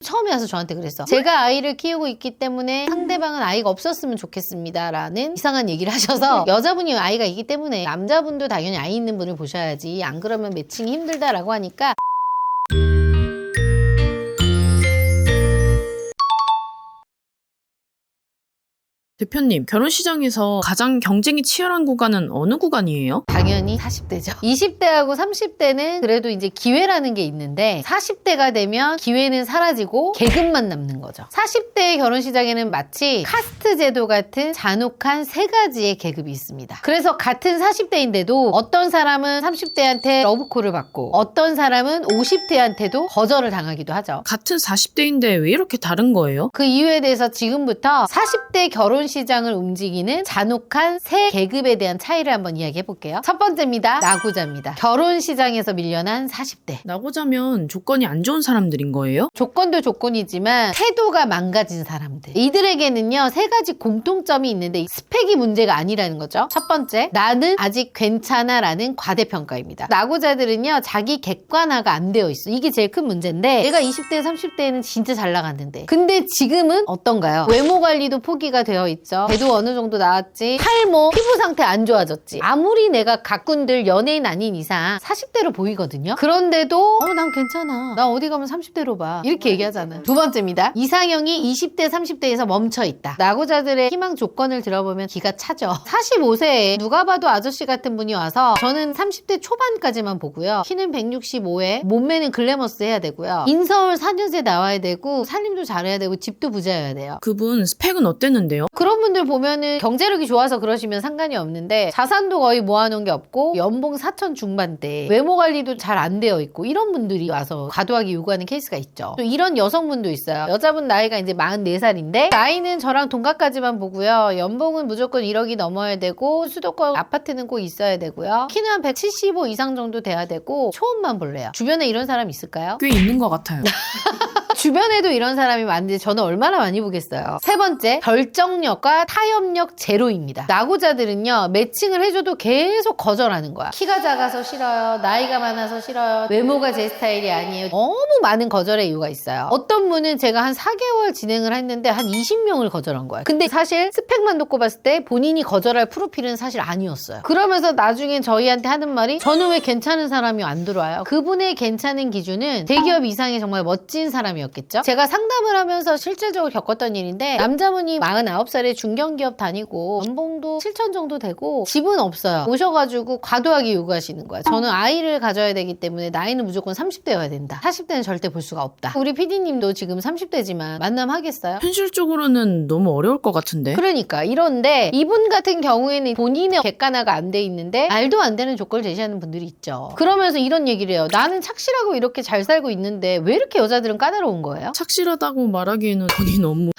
처음에 와서 저한테 그랬어. 제가 아이를 키우고 있기 때문에 상대방은 아이가 없었으면 좋겠습니다 라는 이상한 얘기를 하셔서 여자분이 아이가 있기 때문에 남자분도 당연히 아이 있는 분을 보셔야지, 안 그러면 매칭이 힘들다라고 하니까 대표님, 결혼시장에서 가장 경쟁이 치열한 구간은 어느 구간이에요? 당연히 40대죠. 20대하고 30대는 그래도 이제 기회라는 게 있는데 40대가 되면 기회는 사라지고 계급만 남는 거죠. 40대의 결혼시장에는 마치 카스트 제도 같은 잔혹한 세 가지의 계급이 있습니다. 그래서 같은 40대인데도 어떤 사람은 30대한테 러브콜을 받고 어떤 사람은 50대한테도 거절을 당하기도 하죠. 같은 40대인데 왜 이렇게 다른 거예요? 그 이유에 대해서 지금부터 40대 결혼시장을 움직이는 잔혹한 세 계급에 대한 차이를 한번 이야기해 볼게요. 첫 번째입니다. 나고자입니다. 결혼시장에서 밀려난 40대. 나고자면 조건이 안 좋은 사람들인 거예요? 조건도 조건이지만 태도가 망가진 사람들. 이들에게는요, 세 가지 공통점이 있는데 스펙이 문제가 아니라는 거죠. 첫 번째, 나는 아직 괜찮아 라는 과대평가입니다. 나고자들은요, 자기 객관화가 안 되어 있어. 이게 제일 큰 문제인데, 내가 20대, 30대에는 진짜 잘 나갔는데 근데 지금은 어떤가요? 외모 관리도 포기가 되어 있죠. 배도 어느 정도 나왔지, 탈모, 피부 상태 안 좋아졌지. 아무리 내가 가꾼들 연예인 아닌 이상 40대로 보이거든요. 그런데도 난 괜찮아, 나 어디 가면 30대로 봐, 이렇게 얘기하잖아요. 두 번째입니다. 이상형이 20대, 30대에서 멈춰있다. 나고자들의 희망 조건을 들어보면 기가 차죠. 45세에 누가 봐도 아저씨 같은 분이 와서, 저는 30대 초반까지만 보고요, 키는 165에 몸매는 글래머스 해야 되고요, 인서울 4년제 나와야 되고 살림도 잘해야 되고 집도 부자여야 돼요. 그분 스펙은 어땠는데요? 그런 분들 보면은 경제력이 좋아서 그러시면 상관이 없는데 자산도 거의 모아놓은 게 없고 연봉 4천 중반대, 외모 관리도 잘 안 되어 있고, 이런 분들이 와서 과도하게 요구하는 케이스가 있죠. 또 이런 여성분도 있어요. 여자분 나이가 이제 44살인데 나이는 저랑 동갑까지만 보고요, 연봉은 무조건 1억이 넘어야 되고 수도권 아파트는 꼭 있어야 되고요, 키는 한 175 이상 정도 돼야 되고 초음만 볼래요. 주변에 이런 사람 있을까요? 꽤 있는 것 같아요. 주변에도 이런 사람이 많은데 저는 얼마나 많이 보겠어요. 세 번째, 결정력과 타협력 제로입니다. 나고자들은요, 매칭을 해줘도 계속 거절하는 거야. 키가 작아서 싫어요, 나이가 많아서 싫어요, 외모가 제 스타일이 아니에요. 너무 많은 거절의 이유가 있어요. 어떤 분은 제가 한 4개월 진행을 했는데 한 20명을 거절한 거야. 근데 사실 스펙만 놓고 봤을 때 본인이 거절할 프로필은 사실 아니었어요. 그러면서 나중엔 저희한테 하는 말이, 저는 왜 괜찮은 사람이 안 들어와요? 그분의 괜찮은 기준은 대기업 이상의 정말 멋진 사람이었겠죠. 제가 상담을 하면서 실질적으로 겪었던 일인데, 남자분이 49살에 중견기업 다니고 연봉도 7천 정도 되고 집은 없어요. 오셔가지고 과도하게 요구하시는 거야. 저는 아이를 가져야 되기 때문에 나이는 무조건 30대여야 된다, 40대는 절대 볼 수가 없다. 우리 PD님도 지금 30대지만 만남하겠어요? 현실적으로는 너무 어려울 것 같은데. 그러니까 이런데 이분 같은 경우에는 본인의 객관화가 안 돼 있는데 말도 안 되는 조건을 제시하는 분들이 있죠. 그러면서 이런 얘기를 해요. 나는 착실하고 이렇게 잘 살고 있는데 왜 이렇게 여자들은 까다로운 거예요? 착실하다고 말하기에는 돈이 너무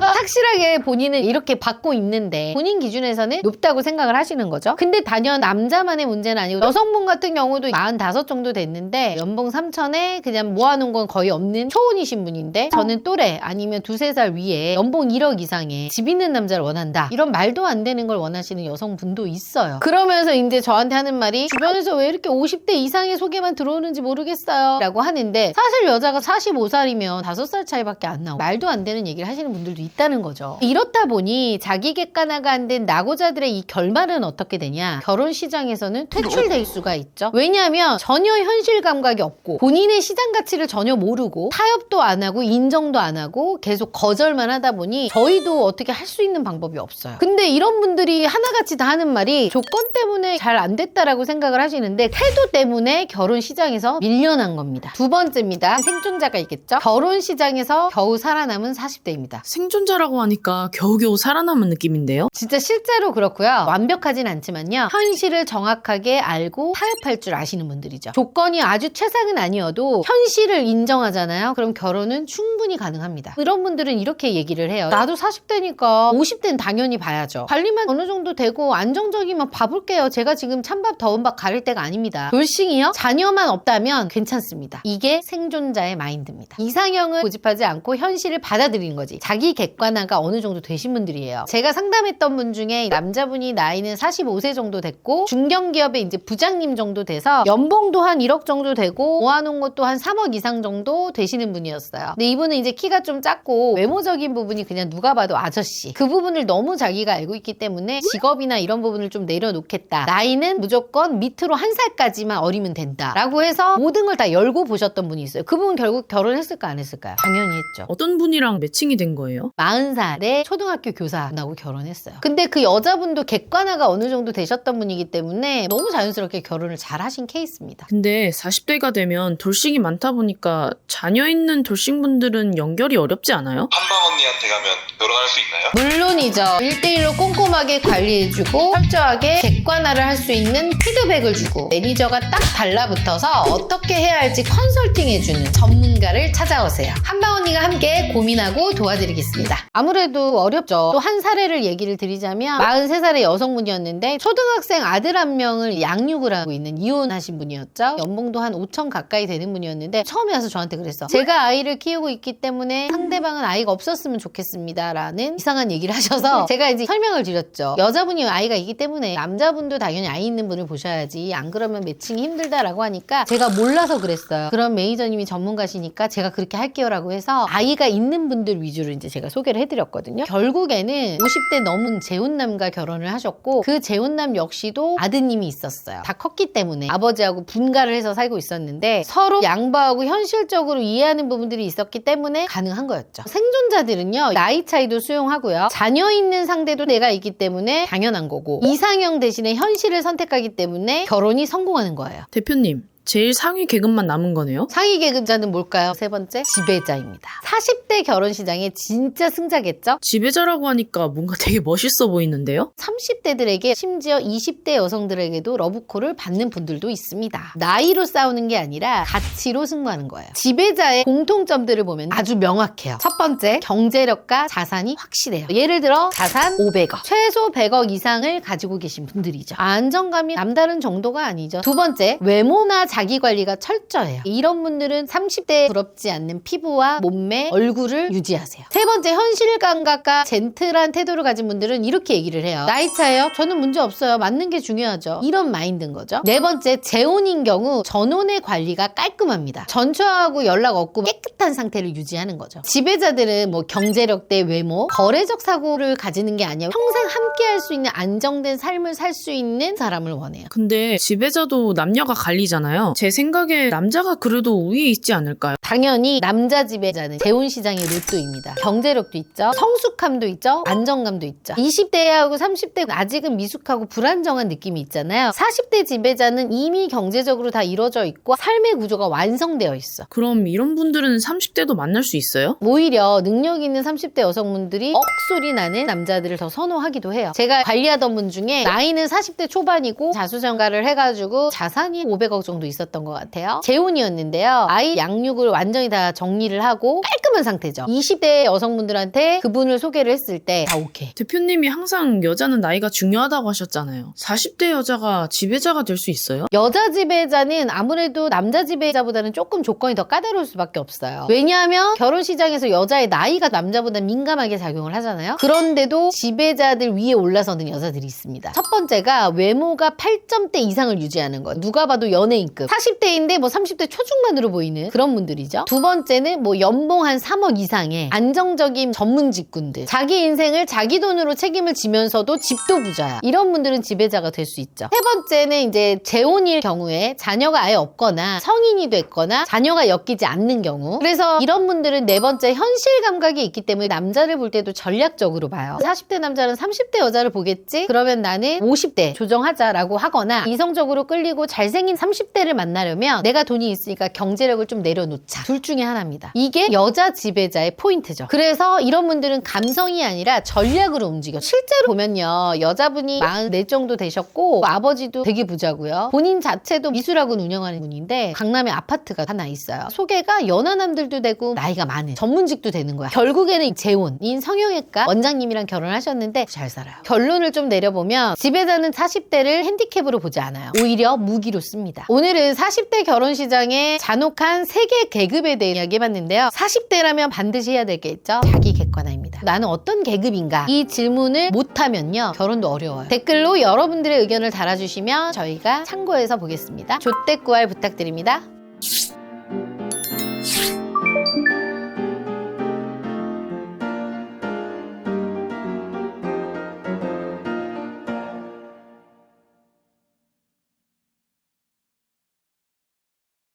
확실하게 본인은 이렇게 받고 있는데 본인 기준에서는 높다고 생각을 하시는 거죠. 근데 단연 남자만의 문제는 아니고 여성분 같은 경우도 45 정도 됐는데 연봉 3천에 그냥 모아놓은 건 거의 없는 초혼이신 분인데, 저는 또래 아니면 2-3살 위에 연봉 1억 이상의 집 있는 남자를 원한다, 이런 말도 안 되는 걸 원하시는 여성분도 있어요. 그러면서 이제 저한테 하는 말이, 주변에서 왜 이렇게 50대 이상의 소개만 들어오는지 모르겠어요 라고 하는데, 사실 여자가 45살이면 5살 차이밖에 안 나오고 말도 안 되는 얘기를 하시는 분들도 있다는 거죠. 이렇다 보니 자기 객관화가 안 된 나고자들의 이 결말은 어떻게 되냐, 결혼 시장에서는 퇴출될 수가 있죠. 왜냐하면 전혀 현실 감각이 없고 본인의 시장 가치를 전혀 모르고 타협도 안 하고 인정도 안 하고 계속 거절만 하다 보니 저희도 어떻게 할 수 있는 방법이 없어요. 근데 이런 분들이 하나같이 다 하는 말이, 조건 때문에 잘 안 됐다라고 생각을 하시는데 태도 때문에 결혼 시장에서 밀려난 겁니다. 두 번째입니다. 생존자가 있겠죠. 결혼 시장에서 겨우 살아남은 40대입니다. 생존자라고 하니까 겨우겨우 살아남은 느낌인데요? 진짜 실제로 그렇고요. 완벽하진 않지만요, 현실을 정확하게 알고 타협할 줄 아시는 분들이죠. 조건이 아주 최상은 아니어도 현실을 인정하잖아요. 그럼 결혼은 충분히 가능합니다. 이런 분들은 이렇게 얘기를 해요. 나도 40대니까 50대는 당연히 봐야죠. 관리만 어느 정도 되고 안정적이면 봐볼게요. 제가 지금 찬밥 더운 밥 가릴 때가 아닙니다. 돌싱이요? 자녀만 없다면 괜찮습니다. 이게 생존자의 마인드입니다. 이상형을 고집하지 않고 현실을 받아들이는 거지. 자기 객관화가 어느 정도 되신 분들이에요. 제가 상담했던 분 중에 남자분이 나이는 45세 정도 됐고 중견기업의 이제 부장님 정도 돼서 연봉도 한 1억 정도 되고 모아놓은 것도 한 3억 이상 정도 되시는 분이었어요. 근데 이분은 이제 키가 좀 작고 외모적인 부분이 그냥 누가 봐도 아저씨. 그 부분을 너무 자기가 알고 있기 때문에 직업이나 이런 부분을 좀 내려놓겠다. 나이는 무조건 밑으로 한 살까지만 어리면 된다. 라고 해서 모든 걸 다 열고 보셨던 분이 있어요. 그분은 결국 결혼했을까 안 했을까요? 당연히 했죠. 어떤 분이랑 매칭이 된 거예요? 40살에 초등학교 교사하고 결혼했어요. 근데 그 여자분도 객관화가 어느 정도 되셨던 분이기 때문에 너무 자연스럽게 결혼을 잘 하신 케이스입니다. 근데 40대가 되면 돌싱이 많다 보니까 자녀 있는 돌싱분들은 연결이 어렵지 않아요? 한방 언니한테 가면 결혼할 수 있나요? 물론이죠. 1대1로 꼼꼼하게 관리해주고 철저하게 객관화를 할 수 있는 피드백을 주고 매니저가 딱 달라붙어서 어떻게 해야 할지 컨설팅해주는 전문가를 찾아오세요. 한방 언니가 함께 고민하고 도와드리겠습니다. 아무래도 어렵죠. 또 한 사례를 얘기를 드리자면 43살의 여성분이었는데 초등학생 아들 한 명을 양육을 하고 있는 이혼하신 분이었죠. 연봉도 한 5천 가까이 되는 분이었는데 처음에 와서 저한테 그랬어. 제가 아이를 키우고 있기 때문에 상대방은 아이가 없었으면 좋겠습니다 라는 이상한 얘기를 하셔서 제가 이제 설명을 드렸죠. 여자분이 아이가 있기 때문에 남자분도 당연히 아이 있는 분을 보셔야지 안 그러면 매칭이 힘들다라고 하니까 제가 몰라서 그랬어요. 그럼 매니저님이 전문가시니까 제가 그렇게 할게요 라고 해서 아이가 있는 분들 위주로 이제 제가 소개를 해드렸거든요. 결국에는 50대 넘은 재혼남과 결혼을 하셨고 그 재혼남 역시도 아드님이 있었어요. 다 컸기 때문에 아버지하고 분가를 해서 살고 있었는데 서로 양보하고 현실적으로 이해하는 부분들이 있었기 때문에 가능한 거였죠. 생존자들은요 나이 차이도 수용하고요. 자녀 있는 상대도 내가 있기 때문에 당연한 거고 이상형 대신에 현실을 선택하기 때문에 결혼이 성공하는 거예요. 대표님, 제일 상위 계급만 남은 거네요? 상위 계급자는 뭘까요? 세 번째, 지배자입니다. 40대 결혼 시장의 진짜 승자겠죠? 지배자라고 하니까 뭔가 되게 멋있어 보이는데요? 30대들에게 심지어 20대 여성들에게도 러브콜을 받는 분들도 있습니다. 나이로 싸우는 게 아니라 가치로 승부하는 거예요. 지배자의 공통점들을 보면 아주 명확해요. 첫 번째, 경제력과 자산이 확실해요. 예를 들어 자산 500억, 최소 100억 이상을 가지고 계신 분들이죠. 안정감이 남다른 정도가 아니죠. 두 번째, 외모나 자기관리가 철저해요. 이런 분들은 30대에 부럽지 않는 피부와 몸매, 얼굴을 유지하세요. 세 번째, 현실 감각과 젠틀한 태도를 가진 분들은 이렇게 얘기를 해요. 나이 차예요? 저는 문제 없어요. 맞는 게 중요하죠. 이런 마인드인 거죠. 네 번째, 재혼인 경우 전혼의 관리가 깔끔합니다. 전처하고 연락 없고 깨끗한 상태를 유지하는 거죠. 지배자들은 뭐 경제력 대 외모, 거래적 사고를 가지는 게 아니라 평생 함께 할 수 있는 안정된 삶을 살 수 있는 사람을 원해요. 근데 지배자도 남녀가 갈리잖아요. 제 생각에 남자가 그래도 우위에 있지 않을까요? 당연히 남자 지배자는 재혼 시장의 로또입니다. 경제력도 있죠. 성숙함도 있죠. 안정감도 있죠. 20대하고 30대는 아직은 미숙하고 불안정한 느낌이 있잖아요. 40대 지배자는 이미 경제적으로 다 이루어져 있고 삶의 구조가 완성되어 있어. 그럼 이런 분들은 30대도 만날 수 있어요? 오히려 능력 있는 30대 여성분들이 억소리 나는 남자들을 더 선호하기도 해요. 제가 관리하던 분 중에 나이는 40대 초반이고 자수성가를 해가지고 자산이 500억 정도 있었던 것 같아요. 재혼이었는데요. 아이 양육을 완전히 다 정리를 하고 깔끔한 상태죠. 20대 여성분들한테 그분을 소개를 했을 때 다 오케이. 대표님이 항상 여자는 나이가 중요하다고 하셨잖아요. 40대 여자가 지배자가 될 수 있어요? 여자 지배자는 아무래도 남자 지배자보다는 조금 조건이 더 까다로울 수밖에 없어요. 왜냐하면 결혼 시장에서 여자의 나이가 남자보다 민감하게 작용을 하잖아요. 그런데도 지배자들 위에 올라서는 여자들이 있습니다. 첫 번째가 외모가 8점대 이상을 유지하는 거. 누가 봐도 연예인급. 40대인데 뭐 30대 초중반으로 보이는 그런 분들이죠. 두 번째는 뭐 연봉 한 3억 이상의 안정적인 전문 직군들. 자기 인생을 자기 돈으로 책임을 지면서도 집도 부자야. 이런 분들은 지배자가 될 수 있죠. 세 번째는 이제 재혼일 경우에 자녀가 아예 없거나 성인이 됐거나 자녀가 엮이지 않는 경우. 그래서 이런 분들은 네 번째 현실 감각이 있기 때문에 남자를 볼 때도 전략적으로 봐요. 40대 남자는 30대 여자를 보겠지? 그러면 나는 50대 조정하자라고 하거나 이성적으로 끌리고 잘생긴 30대를 만나려면 내가 돈이 있으니까 경제력을 좀 내려놓자. 둘 중에 하나입니다. 이게 여자 지배자의 포인트죠. 그래서 이런 분들은 감성이 아니라 전략으로 움직여. 실제로 보면요, 여자분이 44 정도 되셨고 아버지도 되게 부자고요. 본인 자체도 미술학원 운영하는 분인데 강남에 아파트가 하나 있어요. 소개가 연하남들도 되고 나이가 많은 전문직도 되는 거야. 결국에는 재혼인 성형외과 원장님이랑 결혼하셨는데 잘 살아요. 결론을 좀 내려보면 지배자는 40대를 핸디캡으로 보지 않아요. 오히려 무기로 씁니다. 오늘은 40대 결혼 시장의 잔혹한 3개 계급에 대해 이야기해봤는데요. 40대라면 반드시 해야 될 게 있죠. 자기 객관화입니다. 나는 어떤 계급인가? 이 질문을 못하면요, 결혼도 어려워요. 댓글로 여러분들의 의견을 달아주시면 저희가 참고해서 보겠습니다. 조댓구알 부탁드립니다.